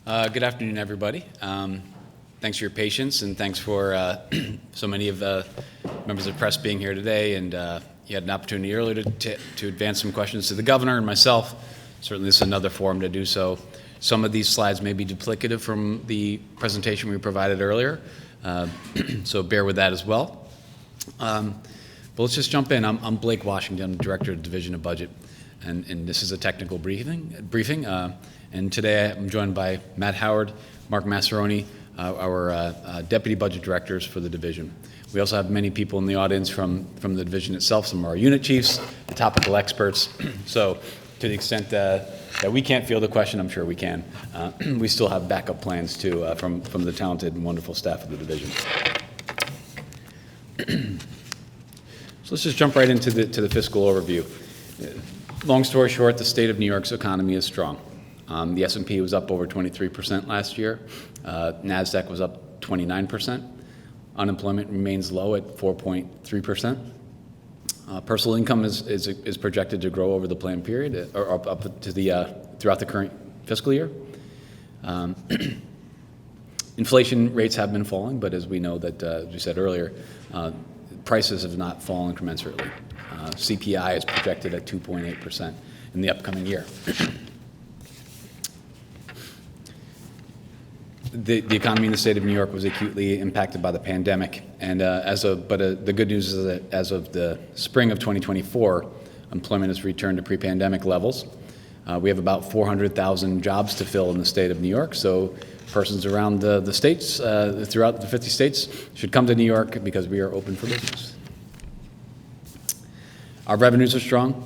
Good afternoon, everybody. Thanks for your patience, and thanks for so many of the members of the press being here today. And you had an opportunity earlier to advance some questions to the governor and myself. Certainly, this is another forum to do so. Some of these slides may be duplicative from the presentation we provided earlier, so bear with that as well. But let's just jump in. I'm Blake Washington, Director of Division of Budget, and this is a technical briefing. And today I'm joined by Matt Howard, Mark Massaroni, our Deputy Budget Directors for the division. We also have many people in the audience from the division itself, some of our unit chiefs, topical experts. So to the extent that we can't field a question, I'm sure we can. We still have backup plans too from the talented and wonderful staff of the division. So let's just jump right into the fiscal overview. Long story short, the state of New York's economy is strong. The S&P was up over 23% last year. NASDAQ was up 29%. Unemployment remains low at 4.3%. Personal income is projected to grow over the planned period, or up to the throughout the current fiscal year. Inflation rates have been falling, but as we know that, as we said earlier, prices have not fallen commensurately. CPI is projected at 2.8% in the upcoming year. The economy in the state of New York was acutely impacted by the pandemic, and the good news is that as of the spring of 2024, employment has returned to pre-pandemic levels. We have about 400,000 jobs to fill in the state of New York, so persons around the states, throughout the 50 states, should come to New York because we are open for business. Our revenues are strong.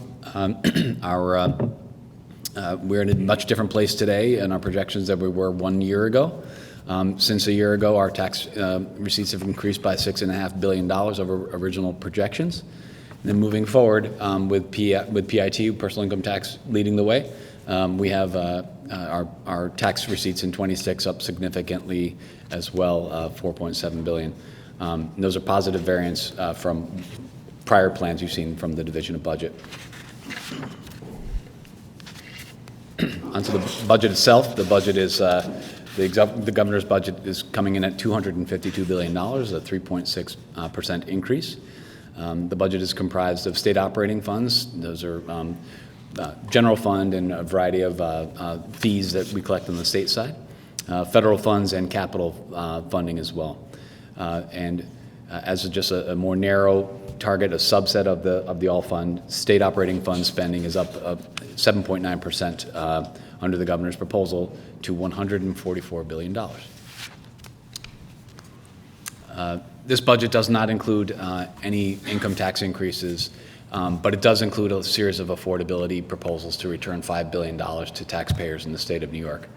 We're in a much different place today in our projections than we were 1 year ago. Since a year ago, our tax receipts have increased by $6.5 billion over original projections. And then moving forward with PIT, personal income tax, leading the way, we have our tax receipts in 26 up significantly as well, $4.7 billion. Those are positive variants from prior plans you've seen from the Division of Budget. Onto the budget itself. The budget is the governor's budget is coming in at $252 billion, a 3.6% increase. The budget is comprised of state operating funds. Those are general fund and a variety of fees that we collect on the state side, federal funds and capital funding as well. And as just a more narrow target, a subset of the all fund, state operating fund spending is up 7.9% under the governor's proposal to $144 billion. This budget does not include any income tax increases, but it does include a series of affordability proposals to return $5 billion to taxpayers in the state of New York.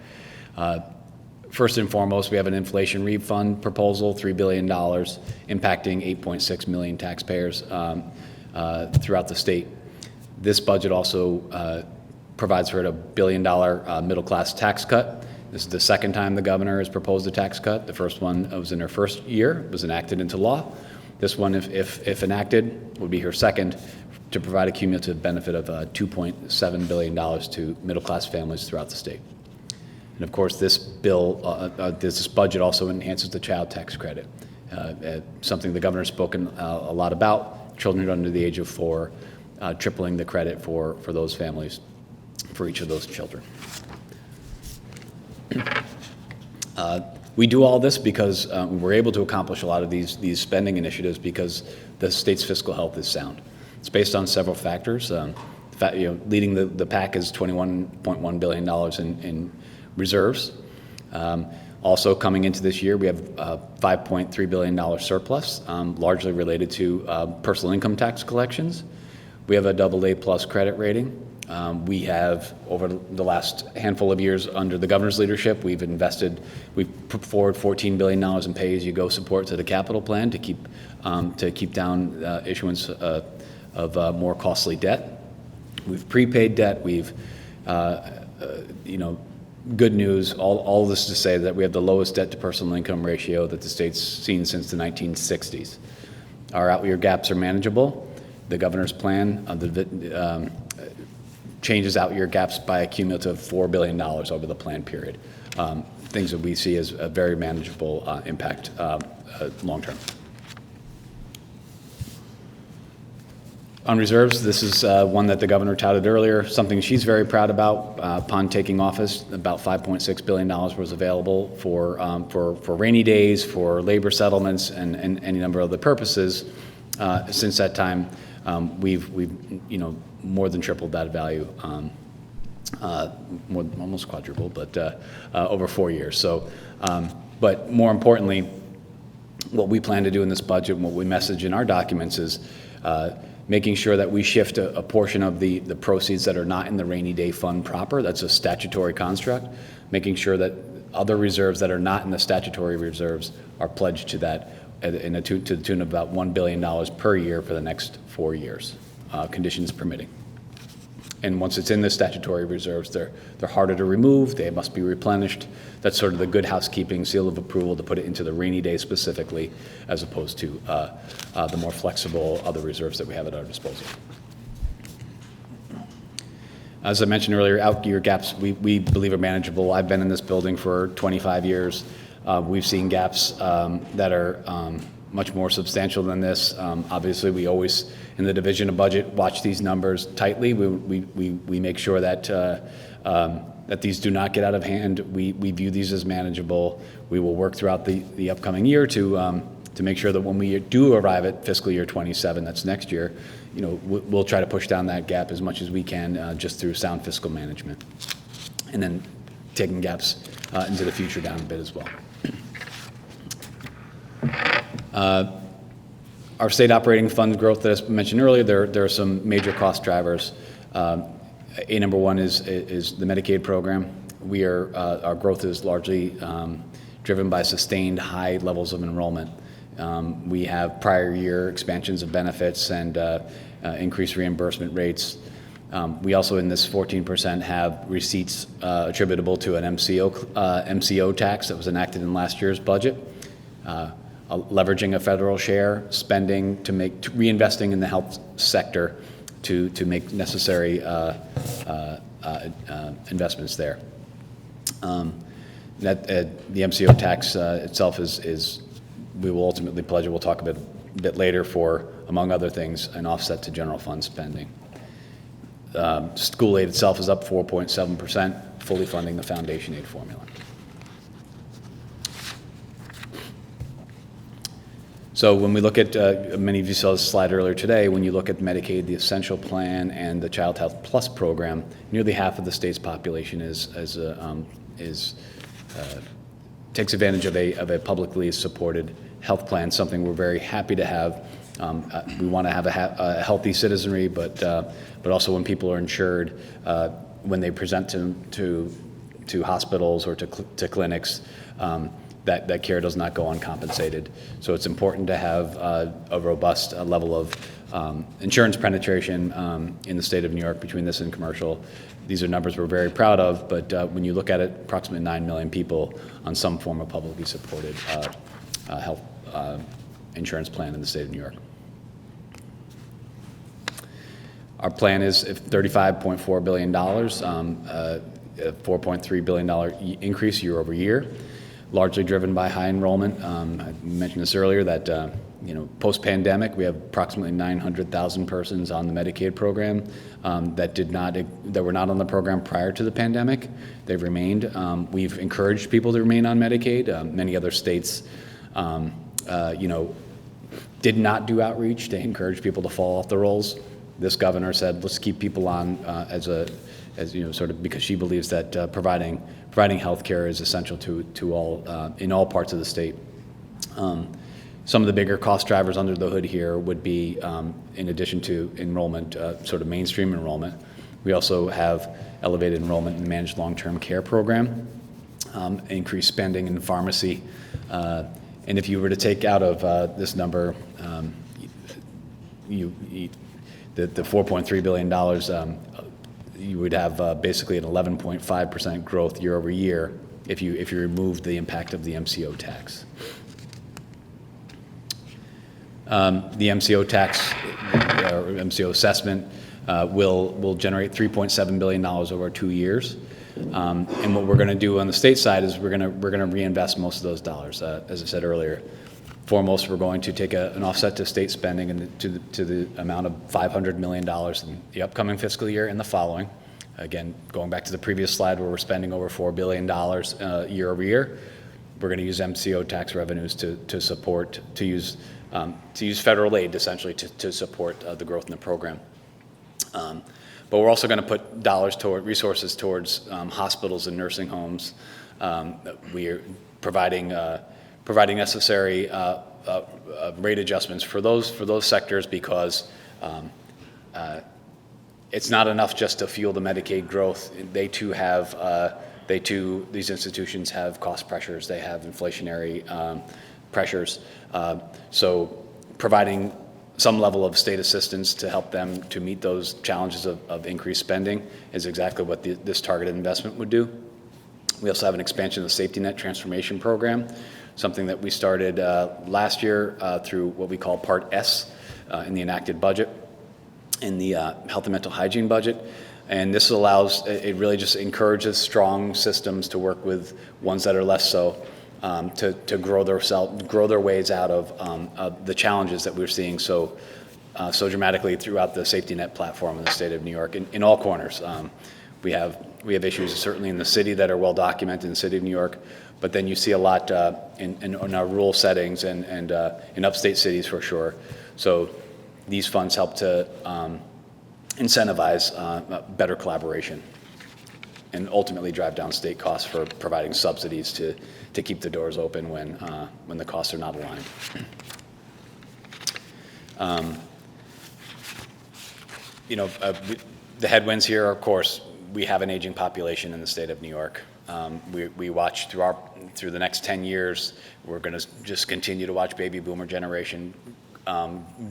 First and foremost, we have an inflation refund proposal, $3 billion, impacting 8.6 million taxpayers throughout the state. This budget also provides for a $1 billion middle-class tax cut. This is the second time the governor has proposed a tax cut. The first one was in her first year, was enacted into law. This one, if enacted, would be her second, to provide a cumulative benefit of $2.7 billion to middle-class families throughout the state. And of course, this budget also enhances the child tax credit, something the governor's spoken a lot about. Children under the age of 4, tripling the credit for those families, for each of those children. We do all this because we're able to accomplish a lot of these spending initiatives because the state's fiscal health is sound. It's based on several factors. Leading the pack is $21.1 billion in reserves. Also coming into this year, we have a $5.3 billion surplus, largely related to personal income tax collections. We have a AA+ credit rating. We have, over the last handful of years under the governor's leadership, we've put forward $14 billion in pay-as-you-go support to the capital plan to keep down issuance of more costly debt. We've prepaid debt. We've, good news, all this to say that we have the lowest debt to personal income ratio that the state's seen since the 1960s. Our out-year gaps are manageable. The governor's plan changes out year gaps by a cumulative $4 billion over the plan period. Things that we see as a very manageable impact long term. On reserves, this is one that the governor touted earlier, something she's very proud about. Upon taking office, about $5.6 billion was available for rainy days, for labor settlements, and any number of other purposes. Since that time, we've more than tripled that value, almost quadrupled, but over 4 years. So, but more importantly, what we plan to do in this budget and what we message in our documents is making sure that we shift a portion of the proceeds that are not in the rainy day fund proper. That's a statutory construct. Making sure that other reserves that are not in the statutory reserves are pledged to that to the tune of about $1 billion per year for the next 4 years, conditions permitting. And once it's in the statutory reserves, they're harder to remove. They must be replenished. That's sort of the good housekeeping seal of approval to put it into the rainy day specifically, as opposed to the more flexible other reserves that we have at our disposal. As I mentioned earlier, out-year gaps we believe are manageable. I've been in this building for 25 years. We've seen gaps that are much more substantial than this. Obviously, we always, in the division of budget, watch these numbers tightly. We make sure that that these do not get out of hand. We view these as manageable. We will work throughout the upcoming year to make sure that when we do arrive at fiscal year 27, that's next year, we'll try to push down that gap as much as we can just through sound fiscal management, and then taking gaps into the future down a bit as well. Our state operating fund growth that I mentioned earlier, there are some major cost drivers. Number one is the Medicaid program. Our growth is largely driven by sustained high levels of enrollment. We have prior year expansions of benefits and increased reimbursement rates. We also, in this 14%, have receipts attributable to an MCO tax that was enacted in last year's budget. Leveraging a federal share, spending reinvesting in the health sector to make necessary investments there. The MCO tax itself is we will ultimately pledge, we'll talk a bit later, for, among other things, an offset to general fund spending. School aid itself is up 4.7%, fully funding the foundation aid formula. So when we look at, many of you saw this slide earlier today, when you look at Medicaid, the Essential Plan, and the Child Health Plus program, nearly half of the state's population takes advantage of a publicly supported health plan, something we're very happy to have. We want to have a healthy citizenry, but also when people are insured, when they present to hospitals or to clinics, that care does not go uncompensated. So it's important to have a robust level of insurance penetration in the state of New York between this and commercial. These are numbers we're very proud of, but when you look at it, approximately 9 million people on some form of publicly supported health insurance plan in the state of New York. Our plan is $35.4 billion, a $4.3 billion increase year over year, largely driven by high enrollment. I mentioned this earlier that post-pandemic we have approximately 900,000 persons on the Medicaid program that were not on the program prior to the pandemic. They've remained. We've encouraged people to remain on Medicaid. Many other states, did not do outreach. They encouraged people to fall off the rolls. This governor said, let's keep people on because she believes that providing health care is essential to all in all parts of the state. Some of the bigger cost drivers under the hood here would be, in addition to enrollment, sort of mainstream enrollment, we also have elevated enrollment in the managed long-term care program, increased spending in pharmacy, and if you were to take out of this number, the $4.3 billion, you would have basically an 11.5% growth year over year if you removed the impact of the MCO tax. The MCO tax or MCO assessment will generate $3.7 billion over 2 years. And what we're going to do on the state side is we're going to reinvest most of those dollars. As I said earlier, foremost, we're going to take an offset to state spending and to the amount of $500 million in the upcoming fiscal year and the following. Again, going back to the previous slide where we're spending over $4 billion year over year, we're going to use MCO tax revenues to use federal aid essentially to support the growth in the program. But we're also going to put resources towards hospitals and nursing homes. We are providing necessary rate adjustments for those sectors because it's not enough just to fuel the Medicaid growth. These institutions have cost pressures. They have inflationary pressures. So providing some level of state assistance to help them to meet those challenges of increased spending is exactly what this targeted investment would do. We also have an expansion of the safety net transformation program, something that we started last year through what we call Part S in the enacted budget, in the health and mental hygiene budget. And this it really just encourages strong systems to work with ones that are less so, to grow their ways out of the challenges that we're seeing so dramatically throughout the safety net platform in the state of New York in all corners. We have issues certainly in the city that are well documented in the city of New York, but then you see a lot in our rural settings and in upstate cities for sure. So these funds help to incentivize better collaboration and ultimately drive down state costs for providing subsidies to keep the doors open when the costs are not aligned. The headwinds here, of course, we have an aging population in the state of New York. We watch through the next 10 years, we're going to just continue to watch baby boomer generation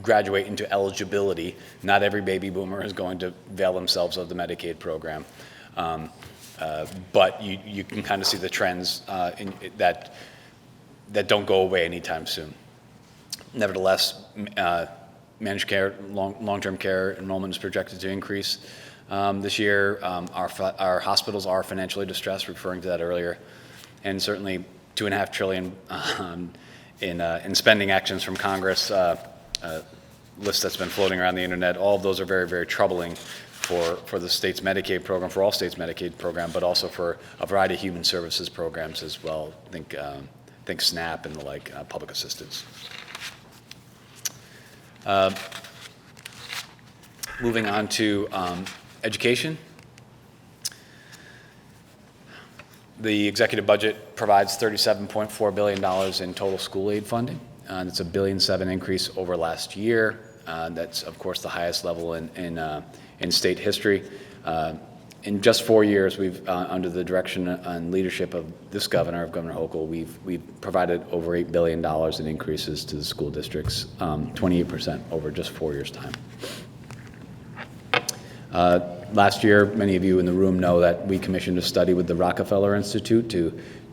graduate into eligibility. Not every baby boomer is going to avail themselves of the Medicaid program. But you can kind of see the trends that don't go away anytime soon. Nevertheless, managed care, long-term care enrollment is projected to increase this year. Our hospitals are financially distressed, referring to that earlier, and certainly $2.5 trillion in spending actions from Congress, list that's been floating around the internet. All of those are very, very troubling for the state's Medicaid program, for all states' Medicaid program, but also for a variety of human services programs as well. Think SNAP and the like, public assistance. Moving on to education. The executive budget provides $37.4 billion in total school aid funding. It's a $1.7 billion increase over last year. That's, of course, the highest level in state history. In just 4 years, we've, under the direction and leadership of this governor, of Governor Hochul, we've provided over $8 billion in increases to the school districts, 28% over just 4 years' time. Last year, many of you in the room know that we commissioned a study with the Rockefeller Institute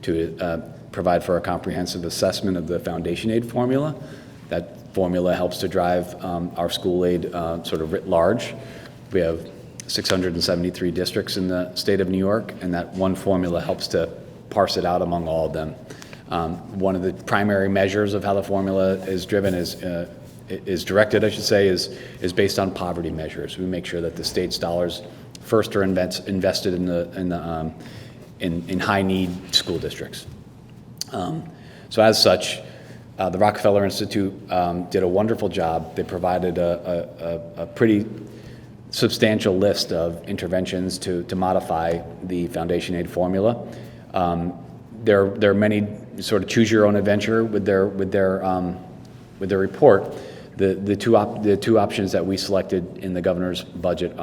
to provide for a comprehensive assessment of the foundation aid formula. That formula helps to drive our school aid sort of writ large. We have 673 districts in the state of New York, and that one formula helps to parse it out among all of them. One of the primary measures of how the formula is driven is directed, I should say, is based on poverty measures. We make sure that the state's dollars first are invested in high need school districts. So as such, the Rockefeller Institute did a wonderful job. They provided a pretty substantial list of interventions to modify the foundation aid formula. There are many sort of choose your own adventure with their report. The two options that we selected in the governor's budget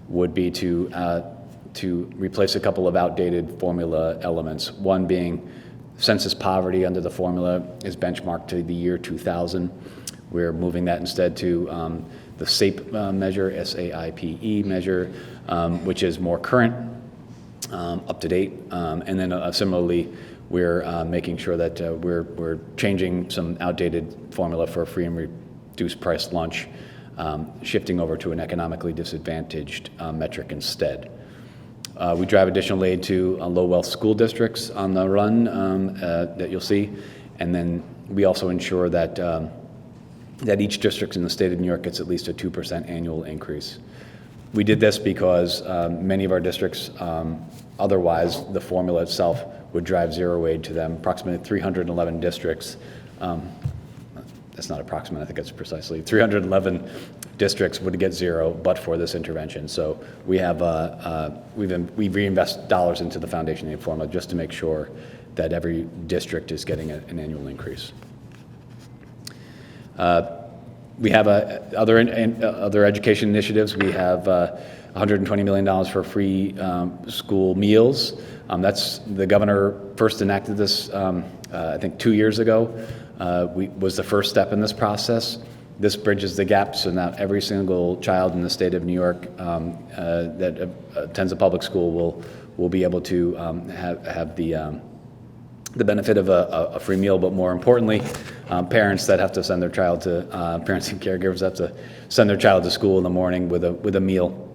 would be to replace a couple of outdated formula elements. One being census poverty under the formula is benchmarked to the year 2000. We're moving that instead to the SAPE measure, SAIPE measure, which is more current, up to date, and then similarly, we're making sure that we're changing some outdated formula for a free and reduced price lunch shifting over to an economically disadvantaged metric instead. We drive additional aid to low wealth school districts on the run that you'll see, and then we also ensure that that each district in the state of New York gets at least a 2% annual increase. We did this because many of our districts, otherwise the formula itself would drive zero aid to them. Approximately 311 districts, that's not approximate, I think it's precisely, 311 districts would get zero but for this intervention. So we have, we reinvest dollars into the foundation aid formula just to make sure that every district is getting an annual increase. We have other education initiatives. We have $120 million for free school meals. That's the governor first enacted this, I think 2 years ago. Was the first step in this process. This bridges the gap, so now every single child in the state of New York that attends a public school will be able to have the benefit of a free meal, but more importantly, parents that have to send their child to, parents and caregivers have to send their child to school in the morning with a meal.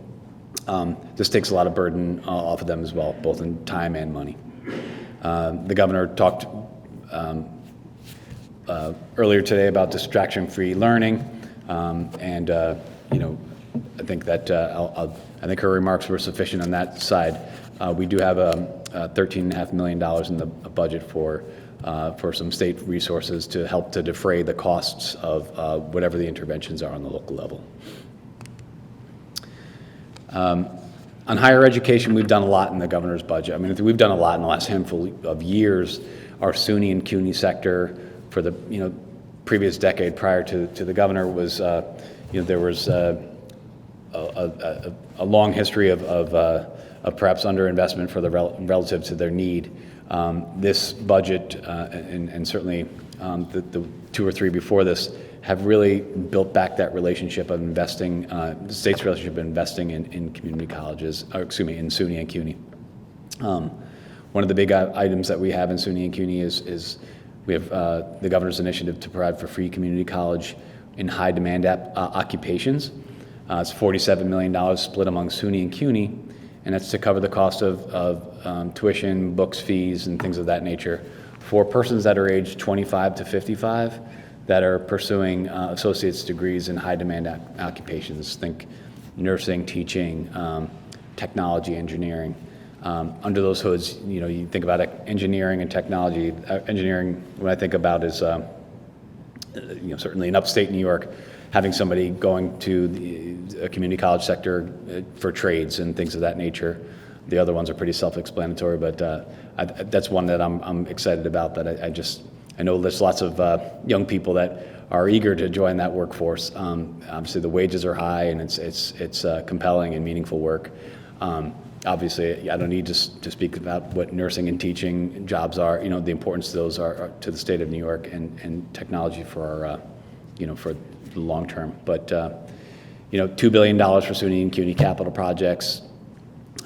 This takes a lot of burden off of them as well, both in time and money. The governor talked earlier today about distraction-free learning, and I think that I think her remarks were sufficient on that side. We do have $13.5 million in the budget for some state resources to help to defray the costs of whatever the interventions are on the local level. On higher education, we've done a lot in the governor's budget. I mean, we've done a lot in the last handful of years. Our SUNY and CUNY sector for the previous decade prior to the governor was there was a long history of perhaps underinvestment for the relative to their need. This budget and certainly the 2 or 3 before this have really built back that relationship of investing, the state's relationship of investing in community colleges, or excuse me, in SUNY and CUNY. One of the big items that we have in SUNY and CUNY is we have the governor's initiative to provide for free community college in high demand occupations. It's $47 million split among SUNY and CUNY, and that's to cover the cost of tuition, books, fees, and things of that nature for persons that are aged 25 to 55 that are pursuing associate's degrees in high demand occupations. Think nursing, teaching, technology, engineering. Under those hoods, you think about engineering and technology. Engineering, what I think about is, certainly in upstate New York, having somebody going to a community college sector for trades and things of that nature. The other ones are pretty self-explanatory, but that's one that I'm excited about. That I know there's lots of young people that are eager to join that workforce. Obviously, the wages are high, and it's compelling and meaningful work. Obviously, I don't need to speak about what nursing and teaching jobs are. The importance of those are to the state of New York and technology for our, for the long term. But $2 billion for SUNY and CUNY capital projects,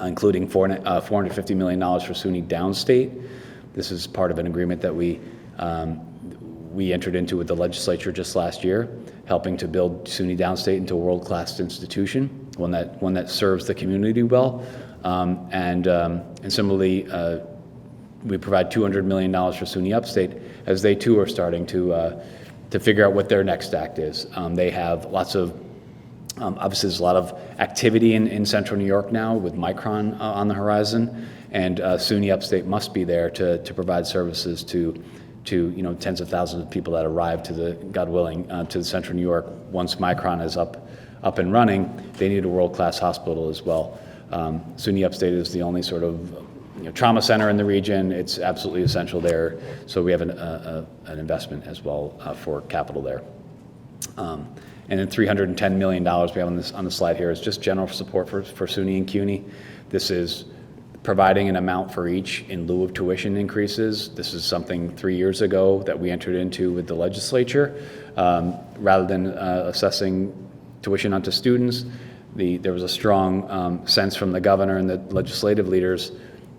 including $450 million for SUNY downstate. This is part of an agreement that we entered into with the legislature just last year, helping to build SUNY downstate into a world-class institution, one that serves the community well. And similarly, we provide $200 million for SUNY upstate, as they too are starting to figure out what their next act is. They have lots of, obviously there's a lot of activity in central New York now with Micron on the horizon, and SUNY upstate must be there to provide services to tens of thousands of people that arrive God willing, to the central New York. Once Micron is up and running, they need a world-class hospital as well. SUNY upstate is the only sort of trauma center in the region. It's absolutely essential there, so we have an investment as well for capital there. And then $310 million we have on the slide here is just general support for SUNY and CUNY. This is providing an amount for each in lieu of tuition increases. This is something 3 years ago that we entered into with the legislature. Rather than assessing tuition onto students, there was a strong sense from the governor and the legislative leaders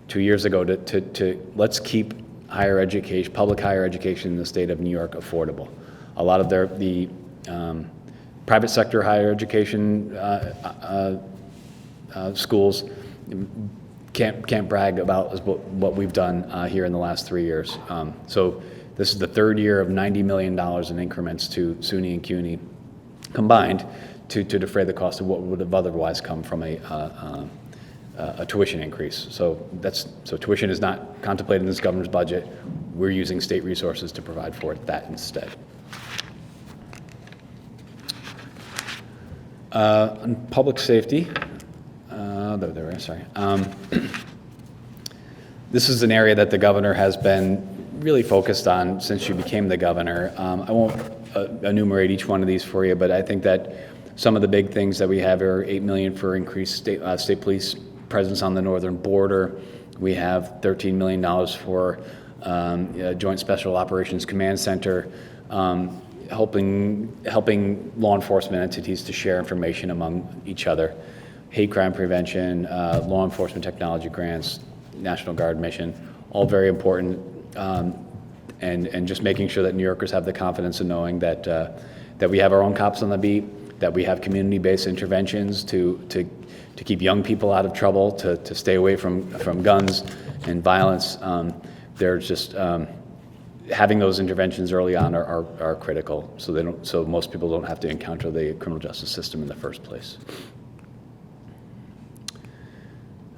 2 years ago to let's keep higher education, public higher education in the state of New York affordable. A lot of Private sector higher education schools can't brag about what we've done here in the last 3 years. So this is the third year of $90 million in increments to SUNY and CUNY combined to defray the cost of what would have otherwise come from a tuition increase. So tuition is not contemplated in this governor's budget. We're using state resources to provide for that instead. On public safety, this is an area that the governor has been really focused on since she became the governor. I won't enumerate each one of these for you, but I think that some of the big things that we have are $8 million for increased state police presence on the northern border. We have $13 million for Joint Special Operations Command Center, helping law enforcement entities to share information among each other. Hate crime prevention, law enforcement technology grants, National Guard mission, all very important, and just making sure that New Yorkers have the confidence in knowing that we have our own cops on the beat, that we have community-based interventions to keep young people out of trouble, to stay away from guns and violence. They're just having those interventions early on are critical, so most people don't have to encounter the criminal justice system in the first place.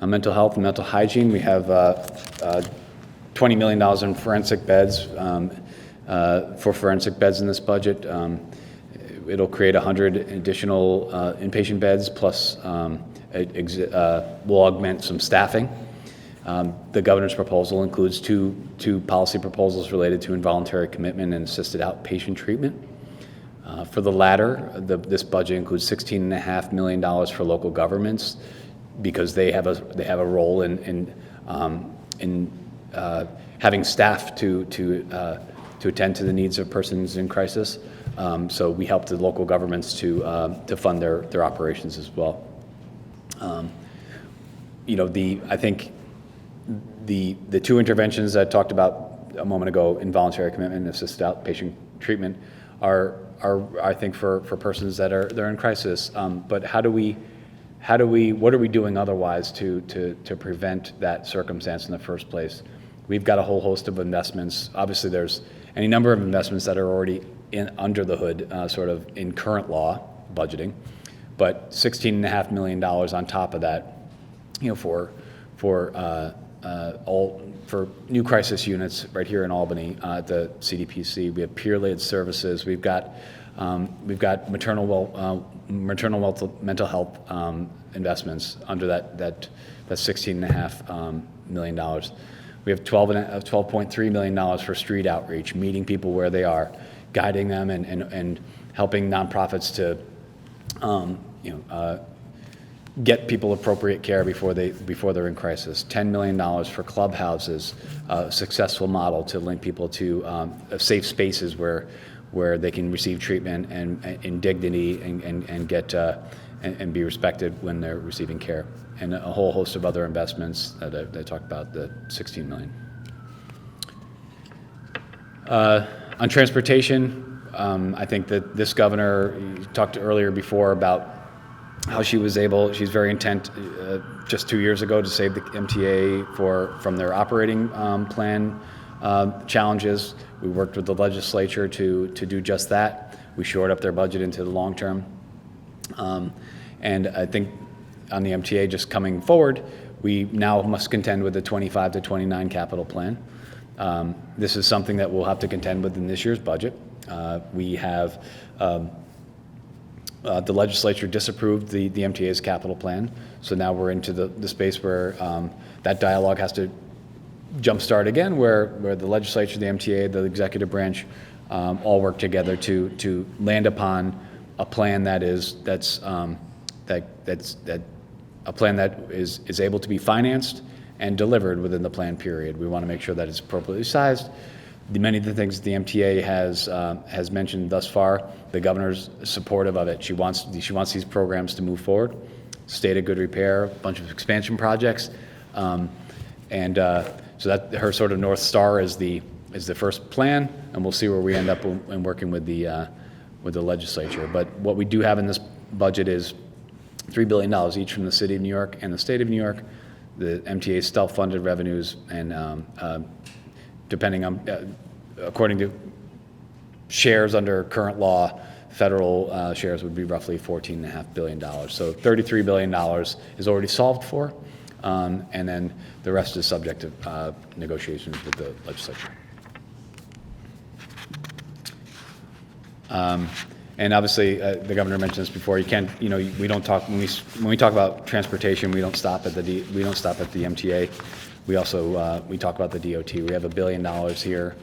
On mental health and mental hygiene, we have $20 million in forensic beds, for forensic beds in this budget. It'll create 100 additional inpatient beds, plus we'll augment some staffing. The governor's proposal includes two policy proposals related to involuntary commitment and assisted outpatient treatment. For the latter, this budget includes $16.5 million for local governments, because they have a role in having staff to attend to the needs of persons in crisis. So we help the local governments to fund their operations as well. I think the two interventions that I talked about a moment ago, involuntary commitment and assisted outpatient treatment, are I think for persons they're in crisis. But what are we doing otherwise to prevent that circumstance in the first place? We've got a whole host of investments. Obviously, there's any number of investments that are already under the hood, sort of in current law budgeting, but $16.5 million on top of that, for new crisis units right here in Albany at the CDPC. We have peer-led services. We've got maternal mental health investments under that $16.5 million. We have $12.3 million for street outreach, meeting people where they are, guiding them and helping nonprofits to get people appropriate care before they're in crisis. $10 million for clubhouses, a successful model to link people to safe spaces where they can receive treatment and in dignity and get and be respected when they're receiving care, and a whole host of other investments that I talked about, the $16 million. On transportation, I think that this governor, you talked earlier before about how she's very intent just 2 years ago to save the MTA from their operating plan challenges. We worked with the legislature to do just that. We shored up their budget into the long term. And I think on the MTA just coming forward, we now must contend with the 25 to 29 capital plan. This is something that we'll have to contend with in this year's budget. We have the legislature disapproved the MTA's capital plan, so now we're into the space where that dialogue has to jumpstart again, where the legislature, the MTA, the executive branch all work together to land upon a plan that's a plan that is able to be financed and delivered within the plan period. We want to make sure that it's appropriately sized. Many of the things the MTA has mentioned thus far, the governor's supportive of it. She wants these programs to move forward. State of good repair, a bunch of expansion projects, so that her sort of North Star is the first plan, and we'll see where we end up in working with the with the legislature. But what we do have in this budget is $3 billion each from the City of New York and the State of New York, the MTA's self-funded revenues, and depending on, according to shares under current law, federal shares would be roughly $14.5 billion. So $33 billion is already solved for, and then the rest is subject to negotiations with the legislature. And obviously, the governor mentioned this before. You can't, we don't talk when we talk about transportation. We don't stop at the MTA. We also we talk about the DOT. We have $1 billion here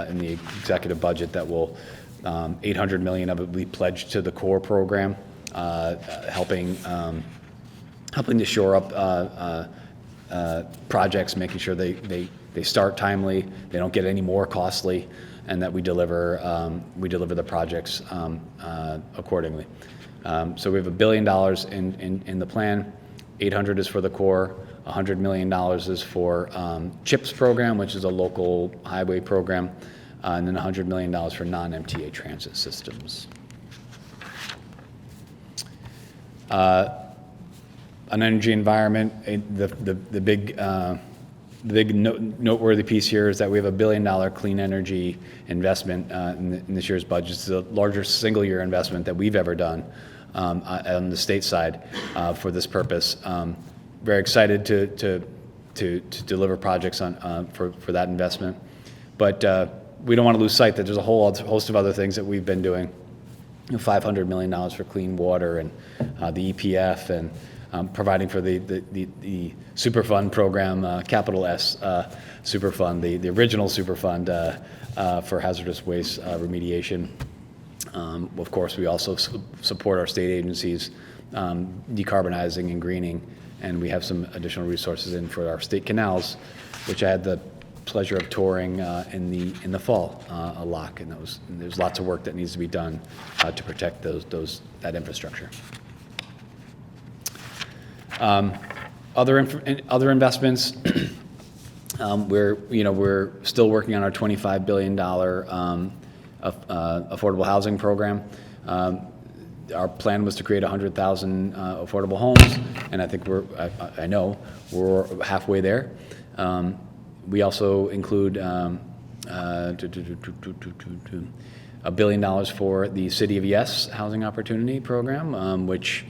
in the executive budget that will $800 million of it will be pledged to the core program, helping to shore up projects, making sure they start timely, they don't get any more costly, and that we deliver the projects accordingly. So we have $1 billion in the plan. 800 is for the core. $100 million is for CHIPS program, which is a local highway program, and then $100 million for non-MTA transit systems. On energy environment, the big noteworthy piece here is that we have $1 billion clean energy investment in this year's budget. It's the largest single-year investment that we've ever done on the state side for this purpose. Very excited to deliver projects for that investment, but we don't want to lose sight that there's a whole host of other things that we've been doing. $500 million for clean water and the EPF, and providing for the Superfund program, capital S Superfund, the original Superfund for hazardous waste remediation. Of course, we also support our state agencies decarbonizing and greening, and we have some additional resources in for our state canals, which I had the pleasure of touring in the fall a lot, and there's lots of work that needs to be done to protect that infrastructure. Other investments, we're still working on our $25 billion affordable housing program. Our plan was to create 100,000 affordable homes, and I think I know we're halfway there. We also include $1 billion for the City of Yes Housing Opportunity Program, which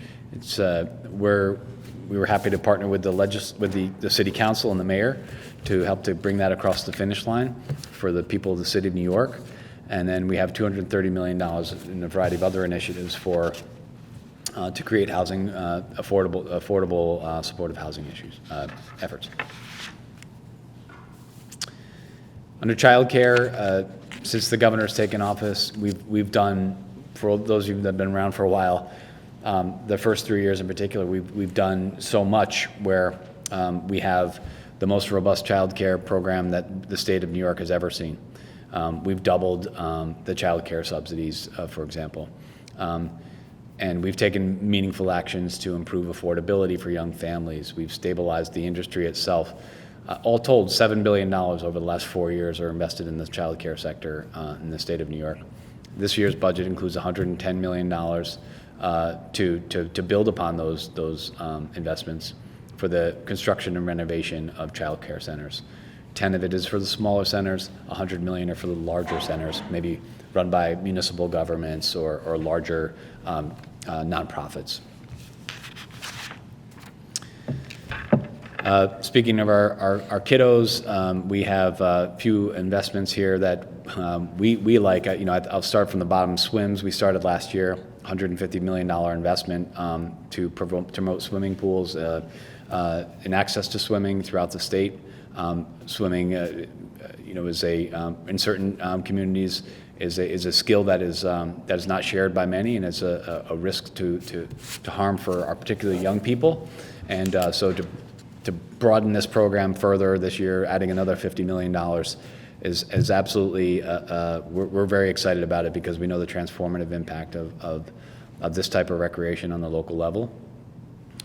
we were happy to partner with the City Council and the Mayor to help to bring that across the finish line for the people of the City of New York. And then we have $230 million in a variety of other initiatives to create housing, affordable supportive housing efforts. Under child care, since the governor's taken office, we've done, for those of you that have been around for a while, the first 3 years in particular, we've done so much where we have the most robust child care program that the state of New York has ever seen. We've doubled the child care subsidies, for example. And we've taken meaningful actions to improve affordability for young families. We've stabilized the industry itself. All told, $7 billion over the last 4 years are invested in the child care sector in the state of New York. This year's budget includes $110 million to build upon those investments for the construction and renovation of child care centers. 10 of it is for the smaller centers, 100 million are for the larger centers, maybe run by municipal governments or larger nonprofits. Speaking of our kiddos, we have a few investments here that we like. I'll start from the bottom. Swims, we started last year, $150 million investment to promote swimming pools and access to swimming throughout the state. Swimming, is in certain communities is a skill that is not shared by many, and it's a risk to harm for our particularly young people. And so to broaden this program further this year, adding another $50 million is absolutely, we're very excited about it because we know the transformative impact of this type of recreation on the local level.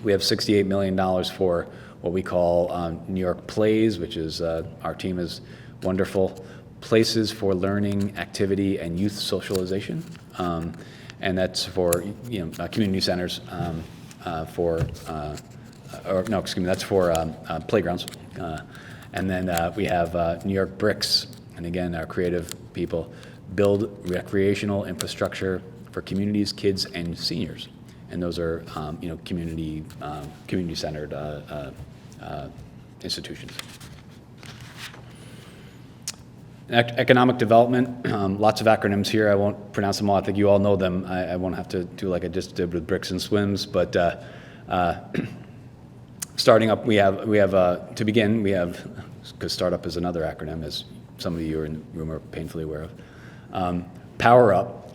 We have $68 million for what we call New York Plays, which is, our team is wonderful. places for learning, activity, and youth socialization. And that's for, community centers that's for playgrounds. And then we have New York Bricks, and again, our creative people build recreational infrastructure for communities, kids, and seniors. And those are, community-centered institutions. Economic development, lots of acronyms here. I won't pronounce them all. I think you all know them. I won't have to do like I just did with Bricks and Swims. But starting up, we have to begin, because startup is another acronym, as some of you are in the room are painfully aware of. Power Up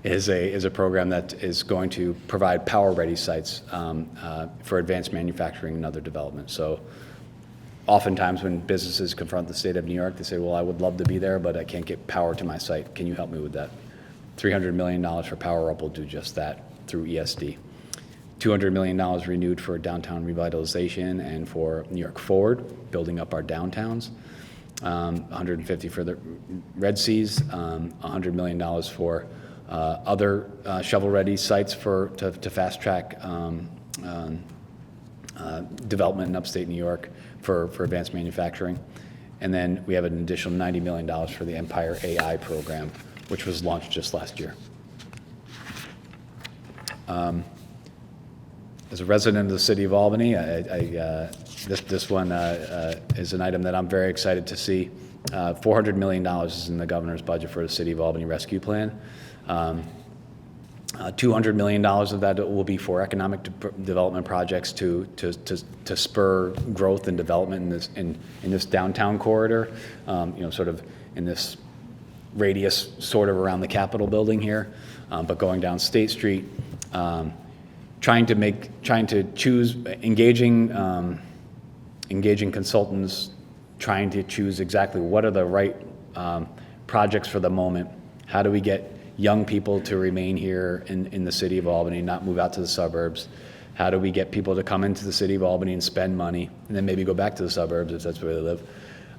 is a program that is going to provide power-ready sites for advanced manufacturing and other development. So oftentimes when businesses confront the state of New York, they say, well, I would love to be there, but I can't get power to my site. Can you help me with that? $300 million for Power Up will do just that through ESD. $200 million renewed for downtown revitalization and for New York Forward, building up our downtowns. 150 for the Red Seas, $100 million for other shovel-ready sites to fast-track development in upstate New York for advanced manufacturing. And then we have an additional $90 million for the Empire AI program, which was launched just last year. As a resident of the city of Albany, this one is an item that I'm very excited to see. $400 million is in the governor's budget for the City of Albany Rescue Plan. $200 million of that will be for economic development projects to spur growth and development in this downtown corridor, sort of in this radius sort of around the Capitol building here, but going down State Street, engaging consultants, trying to choose exactly what are the right projects for the moment. How do we get young people to remain here in the city of Albany, not move out to the suburbs? How do we get people to come into the city of Albany and spend money and then maybe go back to the suburbs if that's where they live?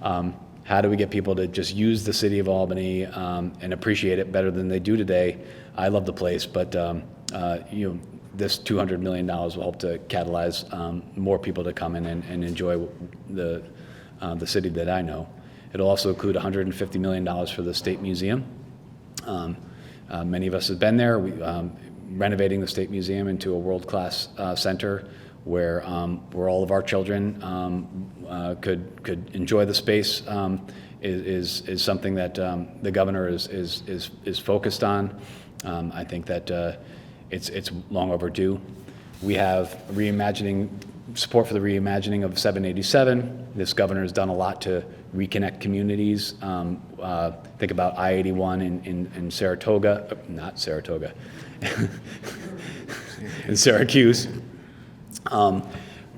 How do we get people to just use the city of Albany and appreciate it better than they do today? I love the place, but this $200 million will help to catalyze more people to come in and enjoy the city that I know. It'll also include $150 million for the State Museum. Many of us have been there. Renovating the State Museum into a world-class center where all of our children could enjoy the space is something that the governor is focused on. I think that it's long overdue. We have support for the reimagining of 787. This governor has done a lot to reconnect communities. Think about I-81 in Saratoga, not Saratoga, in Syracuse.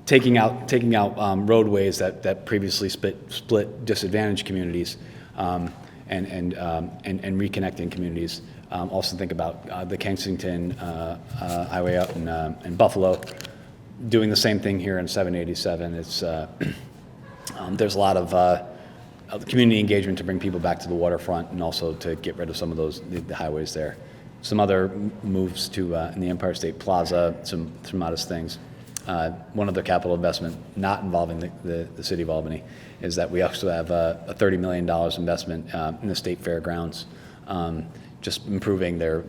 Taking out roadways that previously split disadvantaged communities, and reconnecting communities. Also think about the Kensington Highway up in Buffalo, doing the same thing here in 787. It's there's a lot of community engagement to bring people back to the waterfront and also to get rid of some of the highways there. Some other moves to in the Empire State Plaza, some modest things. One other capital investment not involving the city of Albany is that we also have a $30 million investment in the state fairgrounds, just improving their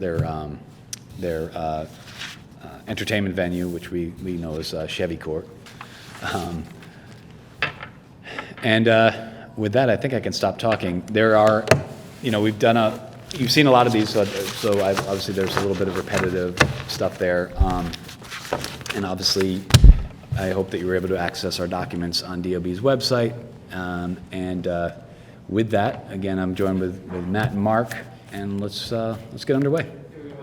entertainment venue, which we know as Chevy Court. With that, I think I can stop talking. There are, you've seen a lot of these, so obviously there's a little bit of repetitive stuff there. And obviously, I hope that you were able to access our documents on DOB's website. With that, again, I'm joined with Matt and Mark, and let's get underway.